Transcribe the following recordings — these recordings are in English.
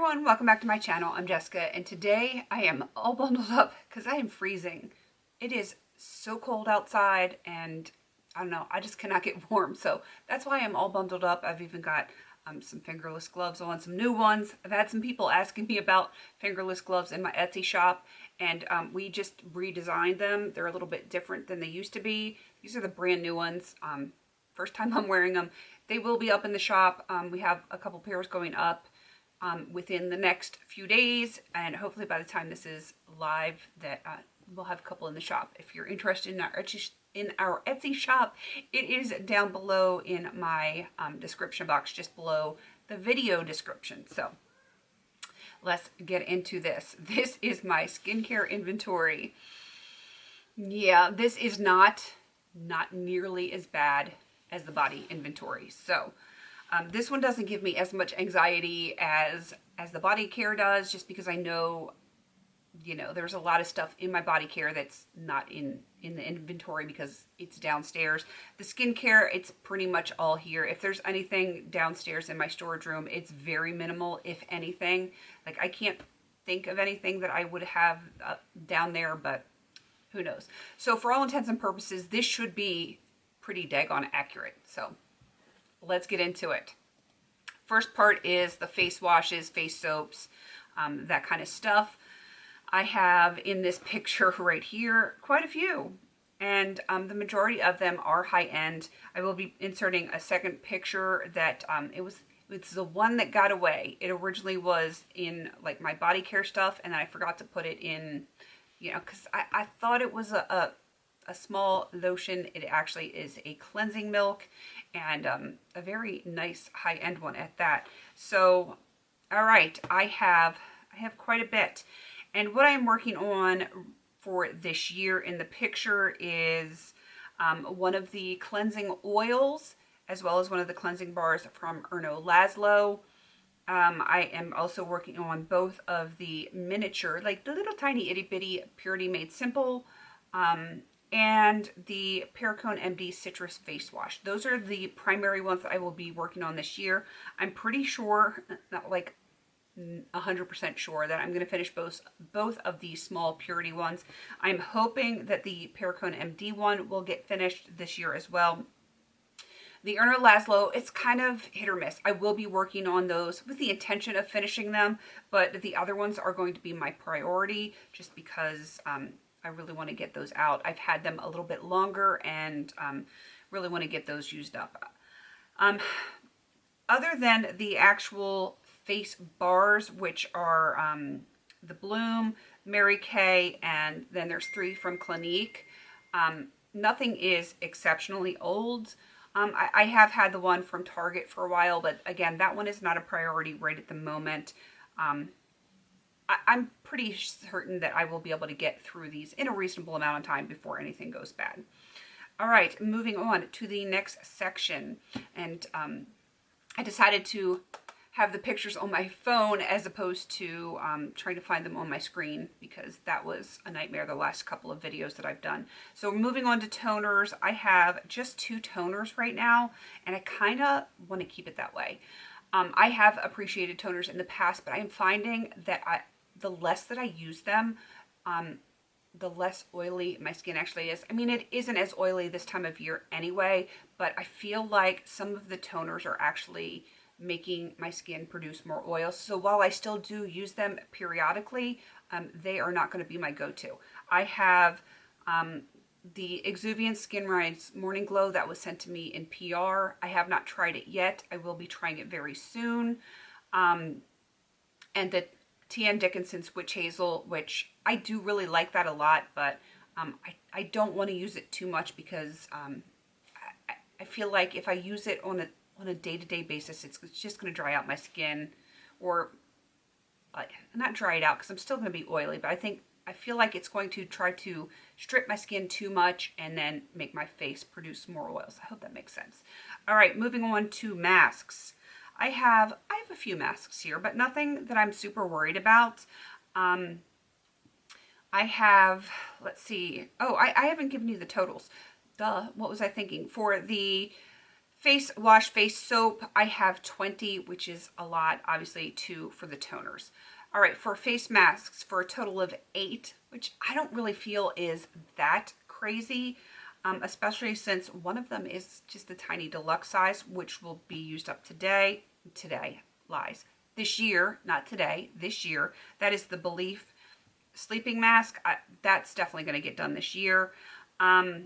everyone, welcome back to my channel. I'm Jessica, and today I am all bundled up because I am freezing. It is so cold outside, and I don't know, I just cannot get warm, so that's why I'm all bundled up. I've even got some fingerless gloves on, some new ones. I've had some people asking me about fingerless gloves in my Etsy shop, and we just redesigned them. They're a little bit different than they used to be. These are the brand new ones. First time I'm wearing them. They will be up in the shop. We have a couple pairs going up within the next few days, and hopefully by the time this is live that we'll have a couple in the shop. If you're interested in our Etsy shop, it is down below in my description box, just below the video description. So let's get into this. This is my skincare inventory. Yeah, this is not nearly as bad as the body inventory. So this one doesn't give me as much anxiety as the body care does, just because I know, there's a lot of stuff in my body care that's not in the inventory because it's downstairs. The skincare, it's pretty much all here. If there's anything downstairs in my storage room, it's very minimal, if anything. Like, I can't think of anything that I would have down there, but who knows. So for all intents and purposes, this should be pretty daggone accurate. So let's get into it. First part is the face washes, face soaps, that kind of stuff. I have in this picture right here quite a few, and the majority of them are high-end. I will be inserting a second picture that it's the one that got away. It originally was in like my body care stuff, and then I forgot to put it in, because I thought it was a small lotion. It actually is a cleansing milk, and a very nice high-end one at that. So, all right, I have quite a bit. And what I'm working on for this year in the picture is one of the cleansing oils, as well as one of the cleansing bars from Erno Laszlo. I am also working on both of the miniature, like the little tiny itty bitty Purity Made Simple, and the Perricone MD Citrus Face Wash. Those are the primary ones that I will be working on this year. I'm pretty sure, not like 100% sure, that I'm going to finish both of these small Purity ones. I'm hoping that the Perricone MD one will get finished this year as well. The Erno Laszlo, it's kind of hit or miss. I will be working on those with the intention of finishing them, but the other ones are going to be my priority just because I really want to get those out. I've had them a little bit longer, and really want to get those used up. Other than the actual face bars, which are the Bloom, Mary Kay, and then there's 3 from Clinique. Nothing is exceptionally old. I have had the one from Target for a while, but again, that one is not a priority right at the moment. I'm pretty certain that I will be able to get through these in a reasonable amount of time before anything goes bad. All right, moving on to the next section. And I decided to have the pictures on my phone as opposed to trying to find them on my screen, because that was a nightmare the last couple of videos that I've done. So moving on to toners, I have just 2 toners right now, and I kind of want to keep it that way. I have appreciated toners in the past, but I am finding that the less that I use them, the less oily my skin actually is. I mean, it isn't as oily this time of year anyway, but I feel like some of the toners are actually making my skin produce more oil. So while I still do use them periodically, they are not going to be my go-to. I have the Exuviance Skin Rise Morning Glow that was sent to me in PR. I have not tried it yet. I will be trying it very soon. And the T.N. Dickinson's Witch Hazel, which I do really like that a lot, but I don't want to use it too much because I feel like if I use it on a day-to-day basis, it's just going to dry out my skin, or not dry it out because I'm still going to be oily, but I feel like it's going to try to strip my skin too much and then make my face produce more oils. I hope that makes sense. All right, moving on to masks. I have a few masks here, but nothing that I'm super worried about. I have, let's see. Oh, I haven't given you the totals. Duh, what was I thinking? For the Face wash, face soap, I have 20, which is a lot, obviously, 2 for the toners. All right, for face masks, for a total of 8, which I don't really feel is that crazy, especially since one of them is just the tiny deluxe size, which will be used up today. Today, lies. This year, not today, this year. That is the Belief sleeping mask. That's definitely going to get done this year. I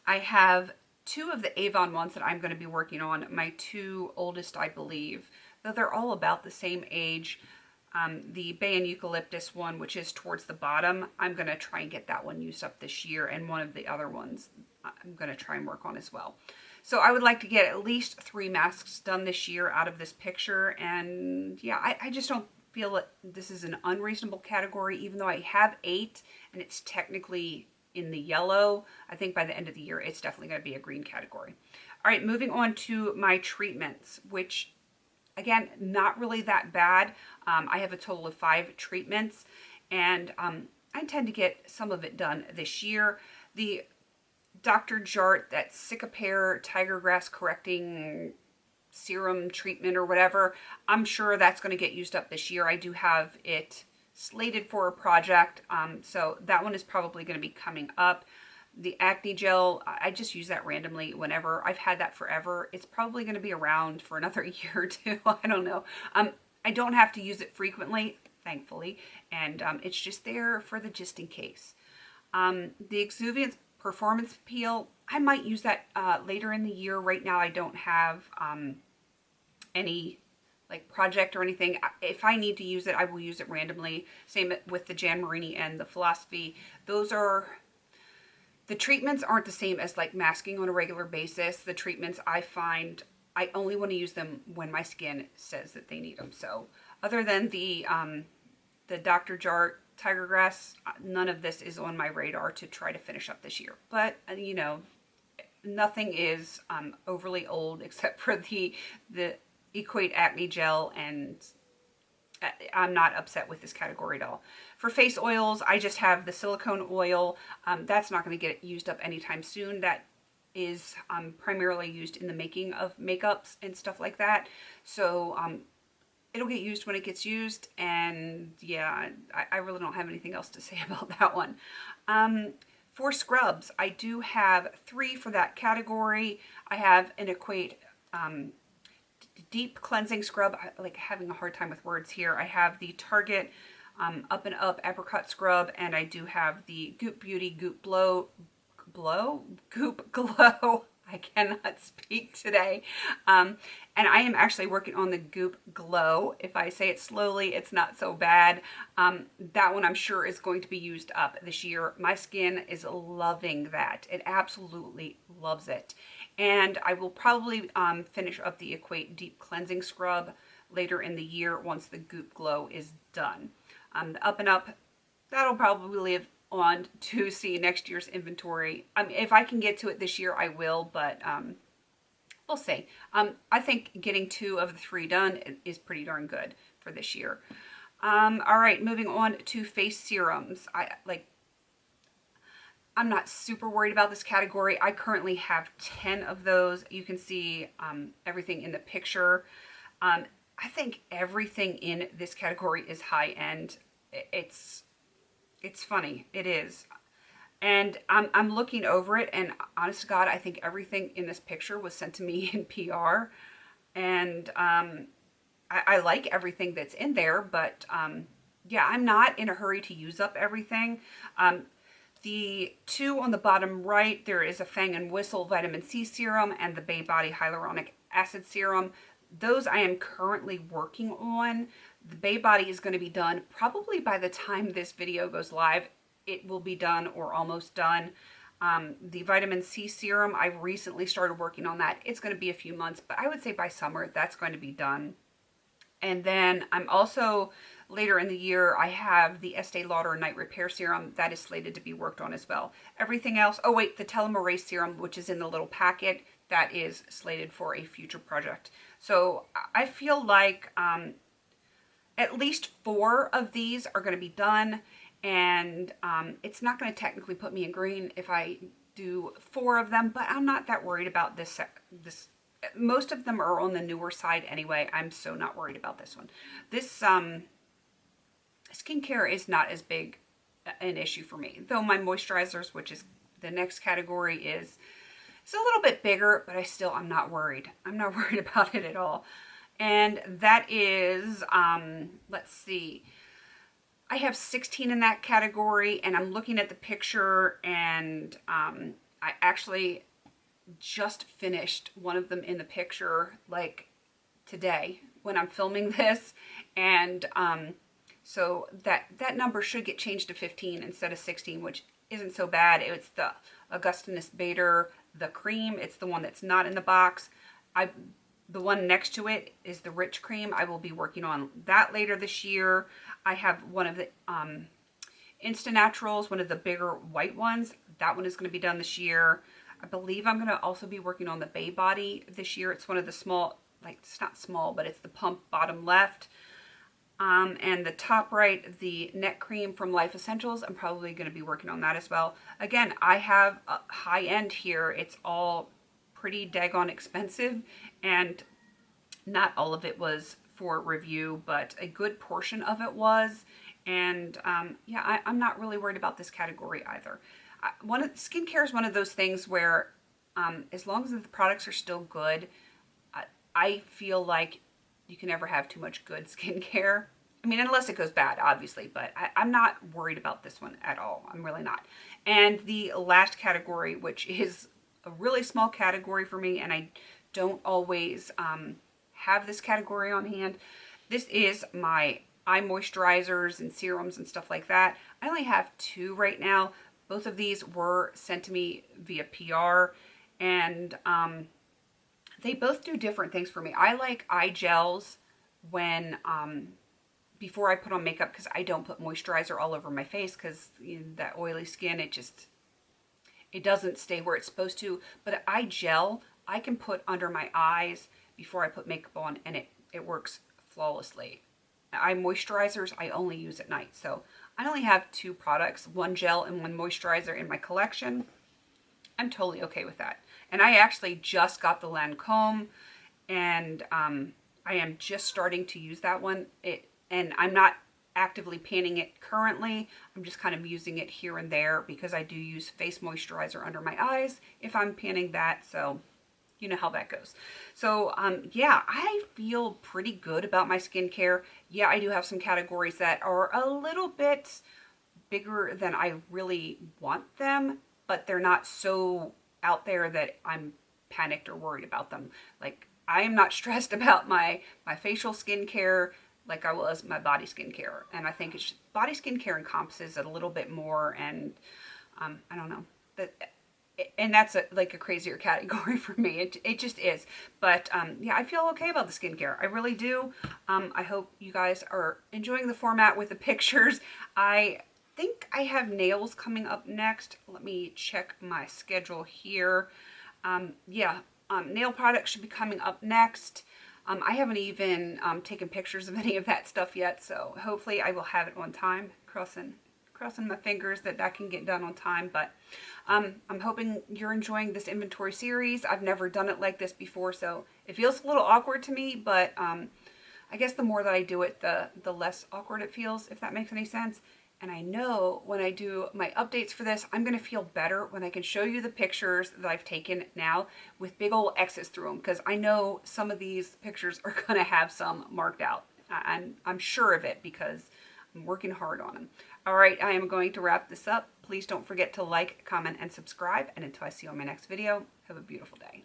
have 2 of the Avon ones that I'm going to be working on, my 2 oldest, I believe, though they're all about the same age. The Bay and Eucalyptus one, which is towards the bottom, I'm going to try and get that one used up this year, and one of the other ones I'm going to try and work on as well. So I would like to get at least 3 masks done this year out of this picture, and yeah, I just don't feel that this is an unreasonable category, even though I have 8, and it's technically in the yellow. I think by the end of the year, it's definitely going to be a green category. All right, moving on to my treatments, which again, not really that bad. I have a total of 5 treatments, and I intend to get some of it done this year. The Dr. Jart, that Cicapair Tiger Grass Correcting Serum treatment or whatever, I'm sure that's going to get used up this year. I do have it slated for a project, so that one is probably going to be coming up. The acne gel, I just use that randomly whenever. I've had that forever. It's probably going to be around for another year or 2. I don't know. I don't have to use it frequently, thankfully, and it's just there for the just in case. The Exuviance Performance Peel, I might use that later in the year. Right now I don't have any like project or anything. If I need to use it, I will use it randomly. Same with the Jan Marini and the Philosophy. The treatments aren't the same as like masking on a regular basis. The treatments, I find I only want to use them when my skin says that they need them. So other than the Dr. Jart Tiger Grass, none of this is on my radar to try to finish up this year. But you know, nothing is overly old except for the Equate Acne Gel, and I'm not upset with this category at all. For face oils, I just have the silicone oil. That's not going to get used up anytime soon. That is primarily used in the making of makeups and stuff like that. So it'll get used when it gets used. And yeah, I really don't have anything else to say about that one. For scrubs, I do have 3 for that category. I have an Equate deep cleansing scrub. I like having a hard time with words here. I have the Target Up and Up apricot scrub, and I do have the Goop Beauty Goop Glow. I cannot speak today. And I am actually working on the Goop Glow. If I say it slowly, it's not so bad. That one I'm sure is going to be used up this year. My skin is loving that. It absolutely loves it. And I will probably finish up the Equate Deep Cleansing Scrub later in the year once the Goop Glow is done. The Up and Up, that'll probably live on to see next year's inventory. If I can get to it this year, I will, but we'll see. I think getting 2 of the 3 done is pretty darn good for this year. All right, moving on to face serums. I'm not super worried about this category. I currently have 10 of those. You can see everything in the picture. I think everything in this category is high end. It's funny. It is. And I'm looking over it, and honest to God, I think everything in this picture was sent to me in PR. And I like everything that's in there, but yeah, I'm not in a hurry to use up everything. The 2 on the bottom right, there is a Fang and Whistle Vitamin C Serum and the Bay Body Hyaluronic Acid Serum. Those I am currently working on. The Bay Body is going to be done probably by the time this video goes live. It will be done or almost done. The Vitamin C Serum, I recently started working on that. It's going to be a few months, but I would say by summer that's going to be done. And then I'm also, later in the year, I have the Estee Lauder Night Repair Serum. That is slated to be worked on as well. Everything else, oh wait, the Telomerase Serum, which is in the little packet, that is slated for a future project. So I feel like at least 4 of these are going to be done, and it's not going to technically put me in green if I do 4 of them, but I'm not that worried about this. Most of them are on the newer side anyway. I'm so not worried about this one. This skincare is not as big an issue for me, though my moisturizers, which is the next category, is it's a little bit bigger, but I'm not worried. I'm not worried about it at all. And that is, let's see, I have 16 in that category, and I'm looking at the picture, and I actually just finished one of them in the picture like today when I'm filming this, and so that number should get changed to 15 instead of 16, which isn't so bad. It's the Augustinus Bader, the cream. It's the one that's not in the box. The one next to it is the Rich Cream. I will be working on that later this year. I have one of the Insta Naturals, one of the bigger white ones. That one is going to be done this year. I believe I'm going to also be working on the Bay Body this year. It's one of the small, like, it's not small, but it's the pump bottom left. And the top right, the neck cream from Life Essentials, I'm probably going to be working on that as well. Again, I have a high end here. It's all pretty daggone expensive, and not all of it was for review, but a good portion of it was. And yeah, I'm not really worried about this category either. Skincare is one of those things where as long as the products are still good, I feel like you can never have too much good skincare. I mean, unless it goes bad, obviously, but I'm not worried about this one at all. I'm really not. And the last category, which is a really small category for me, and I don't always have this category on hand. This is my eye moisturizers and serums and stuff like that. I only have 2 right now. Both of these were sent to me via PR, and they both do different things for me. I like eye gels when before I put on makeup, because I don't put moisturizer all over my face, because that oily skin, it doesn't stay where it's supposed to. But an eye gel I can put under my eyes before I put makeup on, and it works flawlessly. Eye moisturizers I only use at night, so I only have 2 products, 1 gel and 1 moisturizer in my collection. I'm totally okay with that. And I actually just got the Lancome, and I am just starting to use that one. And I'm not actively panning it currently. I'm just kind of using it here and there, because I do use face moisturizer under my eyes if I'm panning that, so you know how that goes. So yeah, I feel pretty good about my skincare. Yeah, I do have some categories that are a little bit bigger than I really want them, but they're not so out there that I'm panicked or worried about them. Like, I am not stressed about my facial skincare like I was my body skincare. And I think body skincare encompasses it a little bit more, and I don't know. And that's like a crazier category for me. It just is. But yeah, I feel okay about the skincare. I really do. I hope you guys are enjoying the format with the pictures. I think I have nails coming up next. Let me check my schedule here. Yeah, nail products should be coming up next. I haven't even taken pictures of any of that stuff yet, so hopefully I will have it on time. Crossing my fingers that can get done on time. But I'm hoping you're enjoying this inventory series. I've never done it like this before, so it feels a little awkward to me, but I guess the more that I do it, the less awkward it feels, if that makes any sense. And I know when I do my updates for this, I'm going to feel better when I can show you the pictures that I've taken now with big old X's through them, because I know some of these pictures are going to have some marked out. I'm sure of it, because I'm working hard on them. All right, I am going to wrap this up. Please don't forget to like, comment, and subscribe. And until I see you on my next video, have a beautiful day.